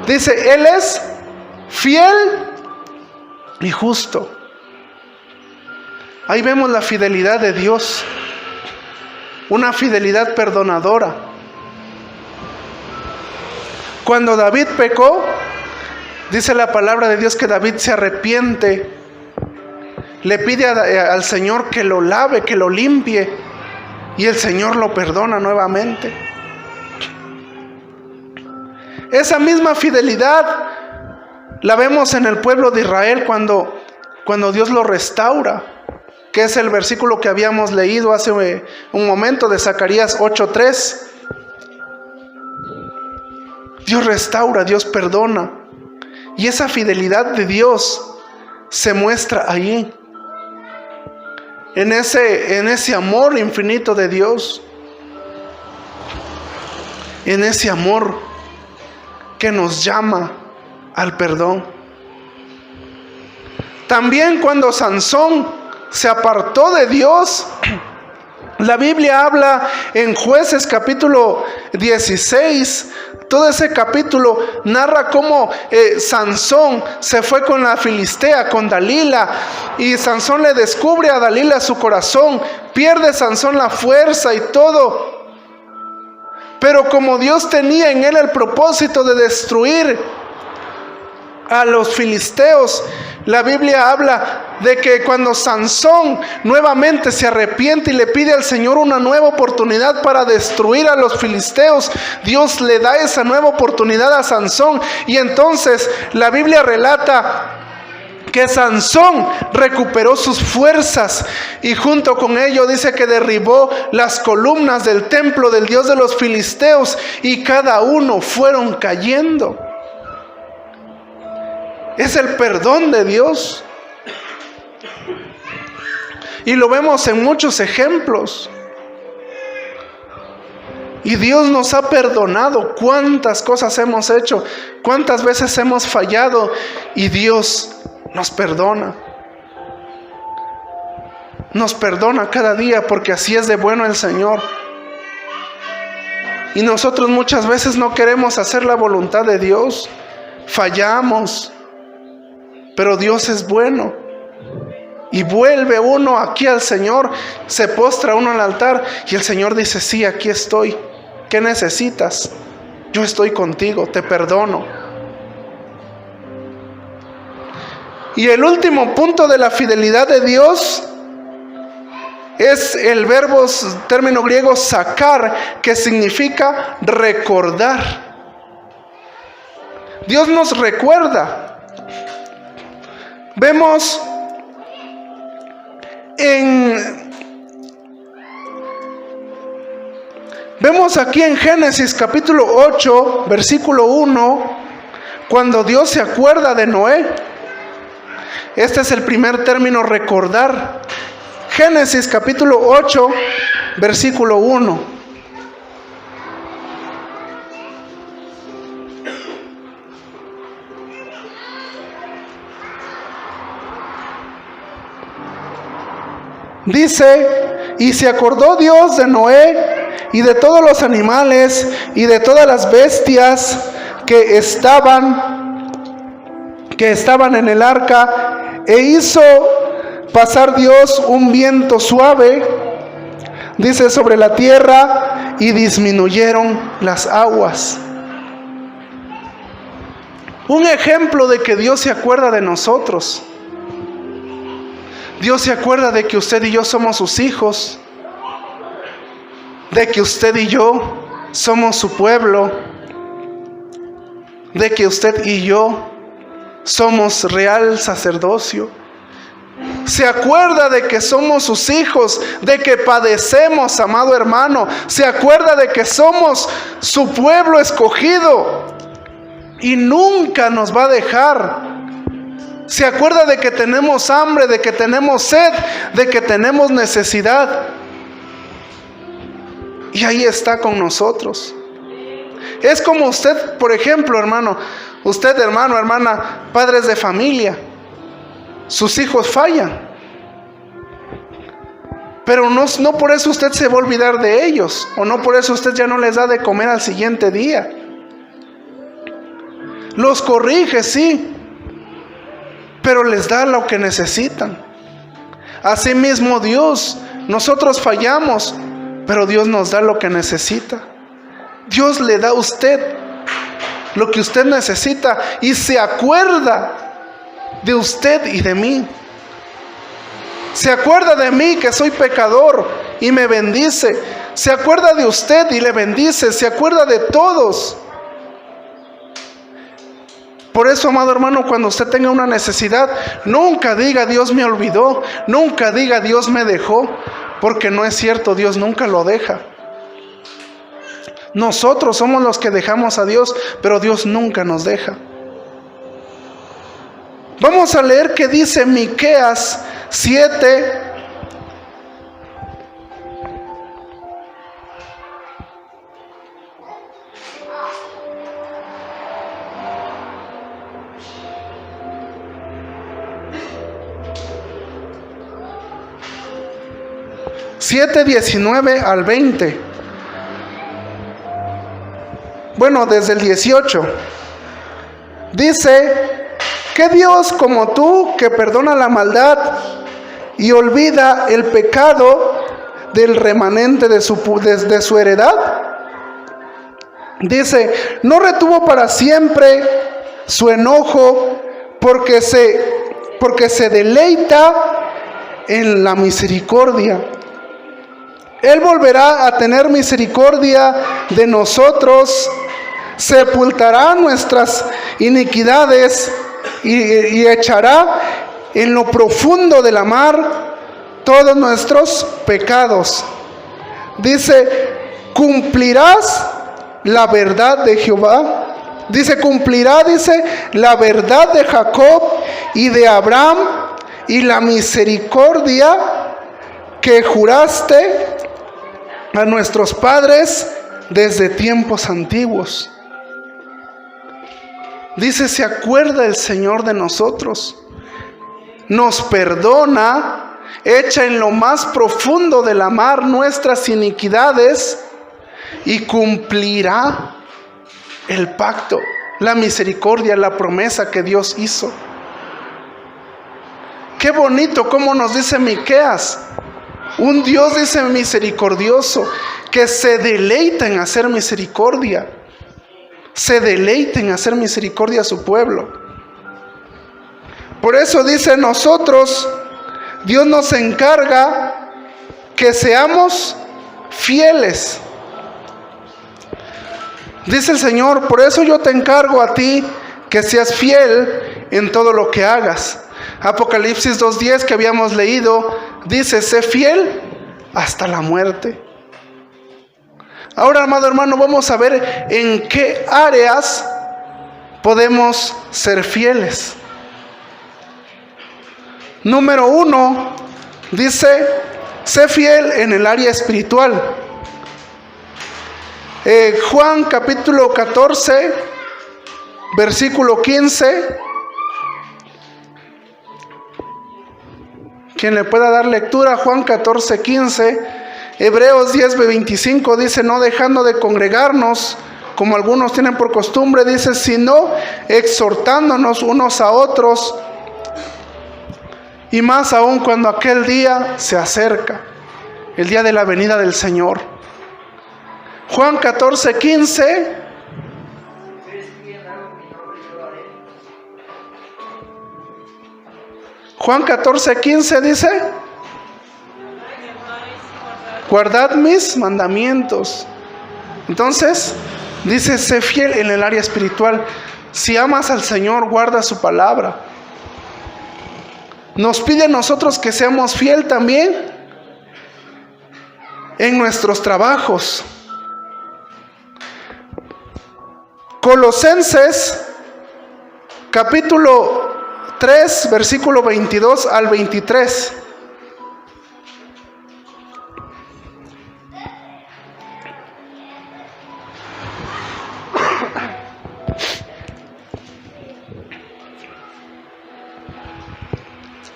Dice: Él es fiel y justo. Ahí vemos la fidelidad de Dios, una fidelidad perdonadora. Cuando David pecó, dice la palabra de Dios que David se arrepiente. Le pide al Señor que lo lave, que lo limpie, y el Señor lo perdona nuevamente. Esa misma fidelidad la vemos en el pueblo de Israel cuando Dios lo restaura, que es el versículo que habíamos leído hace un momento de Zacarías 8:3. Dios restaura, Dios perdona, y esa fidelidad de Dios se muestra allí, en ese amor infinito de Dios, en ese amor que nos llama al perdón. También cuando Sansón se apartó de Dios. La Biblia habla en Jueces capítulo 16, todo ese capítulo narra cómo Sansón se fue con la filistea, con Dalila, y Sansón le descubre a Dalila su corazón, pierde Sansón la fuerza y todo. Pero como Dios tenía en él el propósito de destruir a los filisteos, la Biblia habla de que cuando Sansón nuevamente se arrepiente y le pide al Señor una nueva oportunidad para destruir a los filisteos, Dios le da esa nueva oportunidad a Sansón. Y entonces la Biblia relata que Sansón recuperó sus fuerzas y junto con ello dice que derribó las columnas del templo del Dios de los filisteos y cada uno fueron cayendo. Es el perdón de Dios. Y lo vemos en muchos ejemplos. Y Dios nos ha perdonado. Cuántas cosas hemos hecho, cuántas veces hemos fallado, y Dios nos perdona. Nos perdona cada día, porque así es de bueno el Señor. Y nosotros muchas veces no queremos hacer la voluntad de Dios. Fallamos. Pero Dios es bueno. Y vuelve uno aquí al Señor, se postra uno al altar y el Señor dice: sí, aquí estoy. ¿Qué necesitas? Yo estoy contigo, te perdono. Y el último punto de la fidelidad de Dios es el verbo, término griego sakar, que significa recordar. Dios nos recuerda. Vemos aquí en Génesis capítulo 8, versículo 1, cuando Dios se acuerda de Noé. Este es el primer término, recordar. Génesis capítulo 8, versículo 1. Dice: y se acordó Dios de Noé y de todos los animales y de todas las bestias que estaban en el arca, e hizo pasar Dios un viento suave, dice, sobre la tierra, y disminuyeron las aguas. Un ejemplo de que Dios se acuerda de nosotros. Dios se acuerda de que usted y yo somos sus hijos, de que usted y yo somos su pueblo, de que usted y yo somos real sacerdocio. Se acuerda de que somos sus hijos, de que padecemos, amado hermano. Se acuerda de que somos su pueblo escogido y nunca nos va a dejar. Se acuerda de que tenemos hambre, de que tenemos sed, de que tenemos necesidad. Y ahí está con nosotros. Es como usted, por ejemplo, hermano, usted, hermano, hermana, padres de familia, sus hijos fallan. Pero no por eso usted se va a olvidar de ellos, o no por eso usted ya no les da de comer al siguiente día. Los corrige, sí, pero les da lo que necesitan. Asimismo Dios, nosotros fallamos, pero Dios nos da lo que necesita. Dios le da a usted lo que usted necesita y se acuerda de usted y de mí. Se acuerda de mí, que soy pecador, y me bendice. Se acuerda de usted y le bendice. Se acuerda de todos. Por eso, amado hermano, cuando usted tenga una necesidad, nunca diga Dios me olvidó, nunca diga Dios me dejó, porque no es cierto, Dios nunca lo deja. Nosotros somos los que dejamos a Dios, pero Dios nunca nos deja. Vamos a leer qué dice Miqueas 7. 7:19 al 20. Bueno, desde el 18. Dice: ¿qué Dios como tú, que perdona la maldad y olvida el pecado del remanente de su heredad? Dice: no retuvo para siempre su enojo, porque se deleita en la misericordia. Él volverá a tener misericordia de nosotros, sepultará nuestras iniquidades y echará en lo profundo de la mar todos nuestros pecados. Dice: cumplirás la verdad de Jehová. Dice: cumplirá, la verdad de Jacob y de Abraham, y la misericordia que juraste a nuestros padres desde tiempos antiguos. Dice: se acuerda el Señor de nosotros, nos perdona, echa en lo más profundo de la mar nuestras iniquidades y cumplirá el pacto, la misericordia, la promesa que Dios hizo. Qué bonito como nos dice Miqueas, un Dios, dice, misericordioso, que se deleita en hacer misericordia, se deleita en hacer misericordia a su pueblo. Por eso dice: nosotros, Dios nos encarga que seamos fieles. Dice el Señor: por eso yo te encargo a ti que seas fiel en todo lo que hagas. Apocalipsis 2:10 que habíamos leído dice: sé fiel hasta la muerte. Ahora, amado hermano, vamos a ver en qué áreas podemos ser fieles. Número 1, dice: sé fiel en el área espiritual. Juan capítulo 14, versículo 15. Quien le pueda dar lectura, Juan 14, 15. Hebreos 10, 25 dice: no dejando de congregarnos, como algunos tienen por costumbre, dice, sino exhortándonos unos a otros, y más aún cuando aquel día se acerca, el día de la venida del Señor. Juan 14, 15. Juan 14, 15 dice: guardad mis mandamientos. Entonces, dice: sé fiel en el área espiritual. Si amas al Señor, guarda su palabra. Nos pide a nosotros que seamos fiel también en nuestros trabajos. Colosenses capítulo 3, versículo 22 al 23.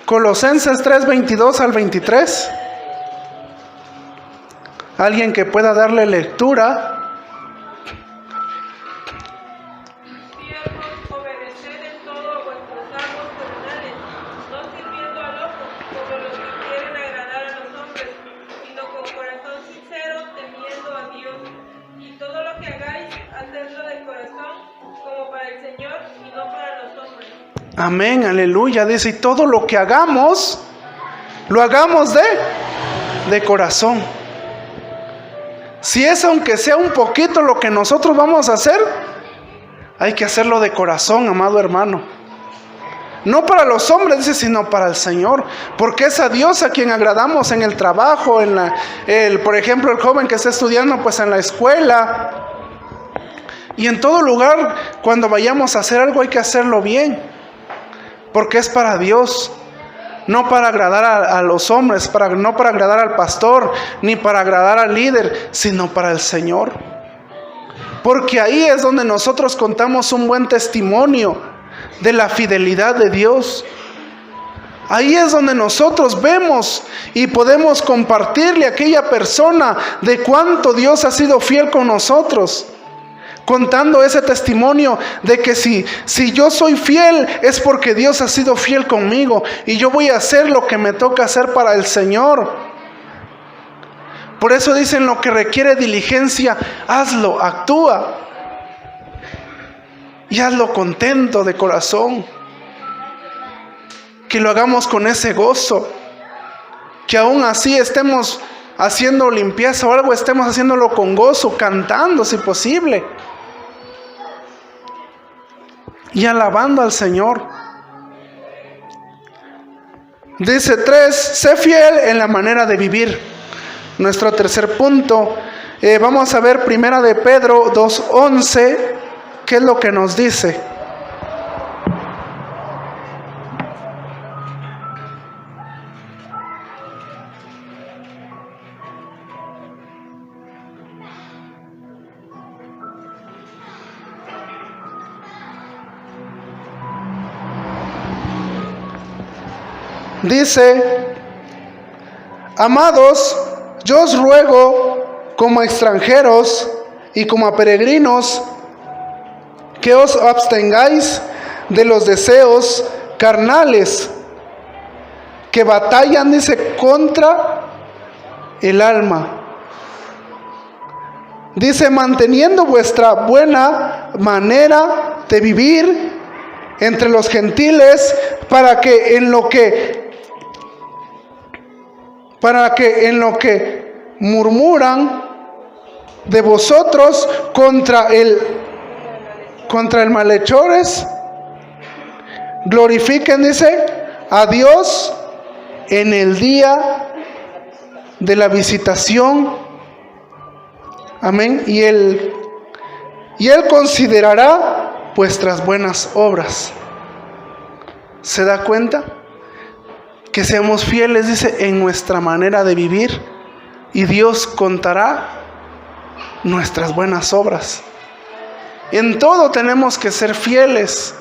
Colosenses 3, 22 al 23. Alguien que pueda darle lectura. Siervos, obedeced en todo a vuestros amos terrenales, no sirviendo al ojo, como los que quieren agradar a los hombres, sino con corazón sincero, temiendo a Dios. Y todo lo que hagáis, hacedlo de corazón, como para el Señor y no para los hombres. Amén, aleluya. Dice: y todo lo que hagamos, lo hagamos de corazón. Si es aunque sea un poquito lo que nosotros vamos a hacer, hay que hacerlo de corazón, amado hermano. No para los hombres, dice, sino para el Señor. Porque es a Dios a quien agradamos en el trabajo, por ejemplo, el joven que está estudiando pues en la escuela. Y en todo lugar, cuando vayamos a hacer algo, hay que hacerlo bien. Porque es para Dios. No para agradar a los hombres, no para agradar al pastor, ni para agradar al líder, sino para el Señor. Porque ahí es donde nosotros contamos un buen testimonio de la fidelidad de Dios. Ahí es donde nosotros vemos y podemos compartirle a aquella persona de cuánto Dios ha sido fiel con nosotros. Contando ese testimonio de que si yo soy fiel es porque Dios ha sido fiel conmigo y yo voy a hacer lo que me toca hacer para el Señor. Por eso dicen, lo que requiere diligencia, hazlo, actúa. Y hazlo contento de corazón. Que lo hagamos con ese gozo. Que aún así estemos haciendo limpieza o algo, estemos haciéndolo con gozo, cantando si posible. Y alabando al Señor. Dice 3, sé fiel en la manera de vivir. Nuestro tercer punto, vamos a ver 1 de Pedro 2:11, ¿qué es lo que nos dice? Dice, amados, yo os ruego como extranjeros y como a peregrinos que os abstengáis de los deseos carnales que batallan, dice, contra el alma. Dice, manteniendo vuestra buena manera de vivir entre los gentiles, para que en lo que murmuran de vosotros contra el malhechores, glorifiquen, dice, a Dios en el día de la visitación. Amén. Y Él considerará vuestras buenas obras. ¿Se da cuenta? Que seamos fieles, dice, en nuestra manera de vivir, y Dios contará nuestras buenas obras. En todo tenemos que ser fieles.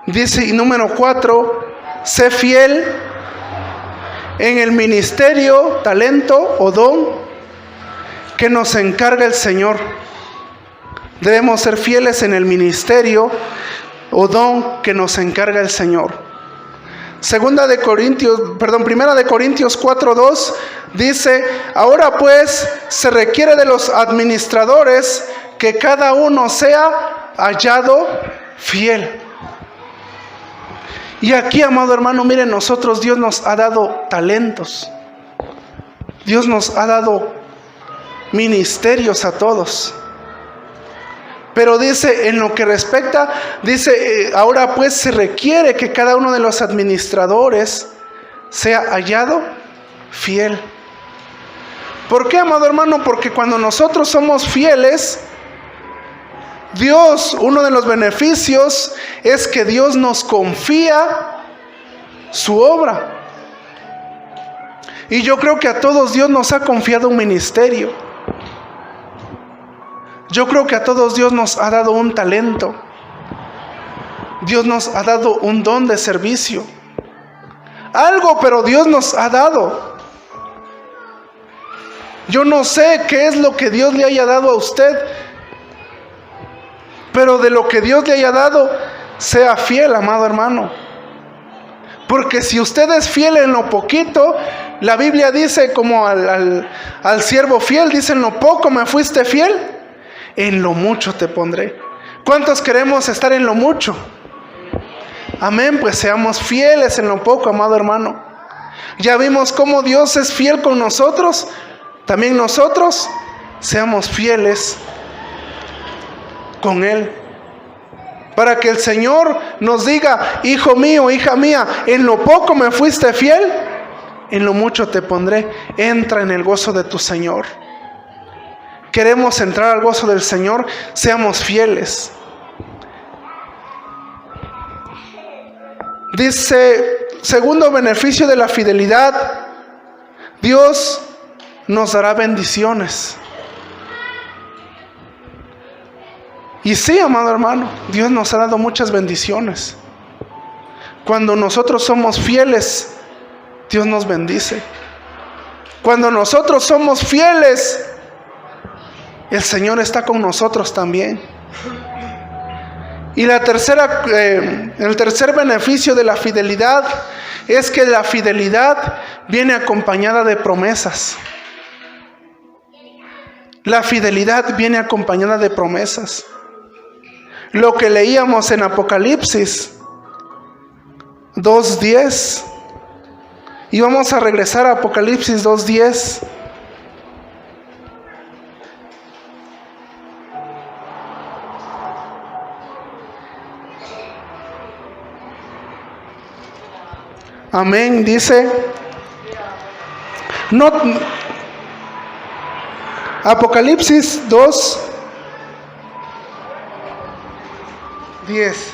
Dice, y número 4, sé fiel en el ministerio, talento o don que nos encarga el Señor. Debemos ser fieles en el ministerio o don que nos encarga el Señor. Primera de Corintios 4:2 dice, ahora pues se requiere de los administradores que cada uno sea hallado fiel. Y aquí, amado hermano, miren, nosotros, Dios nos ha dado talentos. Dios nos ha dado ministerios a todos. Pero dice, en lo que respecta, dice, ahora pues se requiere que cada uno de los administradores sea hallado fiel. ¿Por qué, amado hermano? Porque cuando nosotros somos fieles, Dios, uno de los beneficios es que Dios nos confía su obra. Y yo creo que a todos Dios nos ha confiado un ministerio. Yo creo que a todos Dios nos ha dado un talento. Dios nos ha dado un don de servicio. Algo, pero Dios nos ha dado. Yo no sé qué es lo que Dios le haya dado a usted, pero de lo que Dios le haya dado, sea fiel, amado hermano. Porque si usted es fiel en lo poquito, la Biblia dice como al siervo fiel, dice, en lo poco me fuiste fiel, en lo mucho te pondré. ¿Cuántos queremos estar en lo mucho? Amén, pues seamos fieles en lo poco, amado hermano. Ya vimos cómo Dios es fiel con nosotros. También nosotros seamos fieles con Él. Para que el Señor nos diga, hijo mío, hija mía, en lo poco me fuiste fiel, en lo mucho te pondré. Entra en el gozo de tu Señor. Queremos entrar al gozo del Señor, seamos fieles. Dice, segundo beneficio de la fidelidad, Dios nos dará bendiciones. Y sí, amado hermano, Dios nos ha dado muchas bendiciones. Cuando nosotros somos fieles, Dios nos bendice. Cuando nosotros somos fieles, el Señor está con nosotros también. Y el tercer beneficio de la fidelidad es que la fidelidad viene acompañada de promesas. La fidelidad viene acompañada de promesas. Lo que leíamos en Apocalipsis 2:10. Y vamos a regresar a Apocalipsis 2:10. Amén, dice. Apocalipsis 2:10.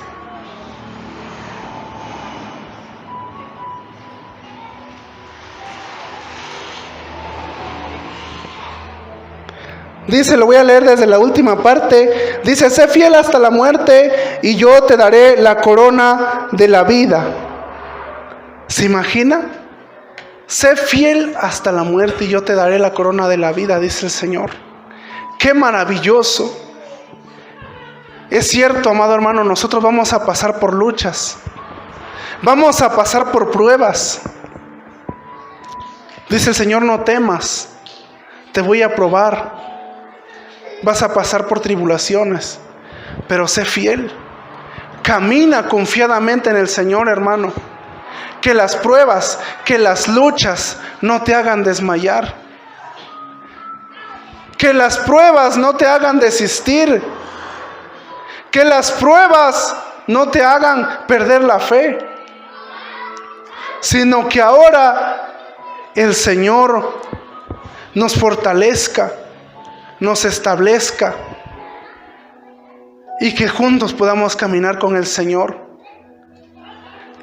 Dice, lo voy a leer desde la última parte. Dice: sé fiel hasta la muerte y yo te daré la corona de la vida. ¿Se imagina? Sé fiel hasta la muerte y yo te daré la corona de la vida, dice el Señor. ¡Qué maravilloso! Es cierto, amado hermano, nosotros vamos a pasar por luchas. Vamos a pasar por pruebas. Dice el Señor: no temas, te voy a probar. Vas a pasar por tribulaciones, pero sé fiel. Camina confiadamente en el Señor, hermano. Que las pruebas, que las luchas no te hagan desmayar. Que las pruebas no te hagan desistir. Que las pruebas no te hagan perder la fe. Sino que ahora el Señor nos fortalezca, nos establezca y que juntos podamos caminar con el Señor.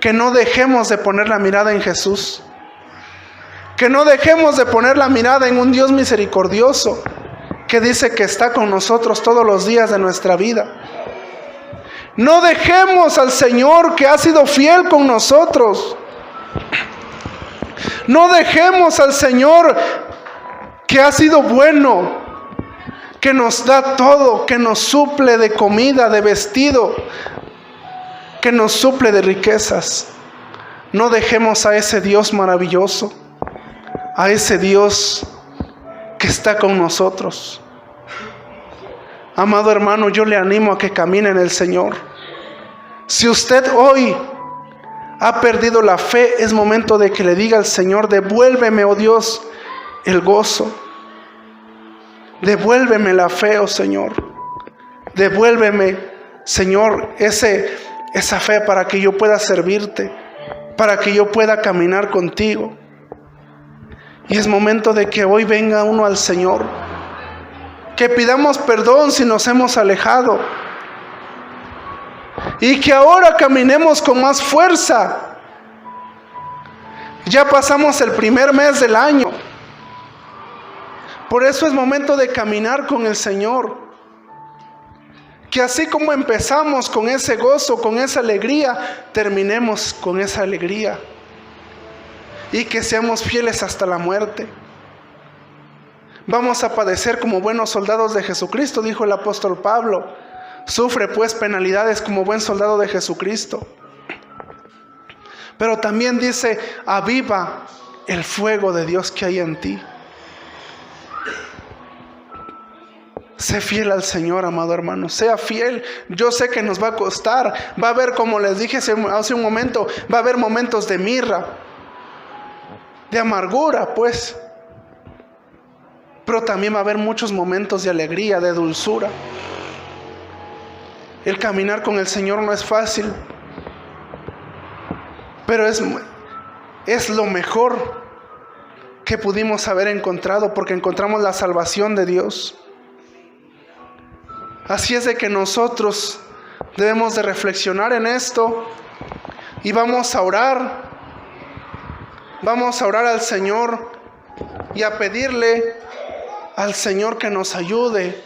Que no dejemos de poner la mirada en Jesús. Que no dejemos de poner la mirada en un Dios misericordioso que dice que está con nosotros todos los días de nuestra vida. No dejemos al Señor que ha sido fiel con nosotros. No dejemos al Señor que ha sido bueno, que nos da todo, que nos suple de comida, de vestido, que nos suple de riquezas. No dejemos a ese Dios maravilloso, a ese Dios que está con nosotros. Amado hermano, yo le animo a que camine en el Señor. Si usted hoy ha perdido la fe, es momento de que le diga al Señor: devuélveme, oh Dios, el gozo. Devuélveme la fe, oh Señor. Devuélveme, Señor, esa fe para que yo pueda servirte, para que yo pueda caminar contigo. Y es momento de que hoy venga uno al Señor, que pidamos perdón si nos hemos alejado y que ahora caminemos con más fuerza. Ya pasamos el primer mes del año, por eso es momento de caminar con el Señor. Que así como empezamos con ese gozo, con esa alegría, terminemos con esa alegría. Y que seamos fieles hasta la muerte. Vamos a padecer como buenos soldados de Jesucristo, dijo el apóstol Pablo. Sufre pues penalidades como buen soldado de Jesucristo. Pero también dice: aviva el fuego de Dios que hay en ti. Sé fiel al Señor, amado hermano. Sea fiel. Yo sé que nos va a costar. Va a haber, como les dije hace un momento, va a haber momentos de mirra, de amargura, pues. Pero también va a haber muchos momentos de alegría, de dulzura. El caminar con el Señor no es fácil, pero es lo mejor que pudimos haber encontrado, porque encontramos la salvación de Dios. Así es de que nosotros debemos de reflexionar en esto y vamos a orar. Vamos a orar al Señor y a pedirle al Señor que nos ayude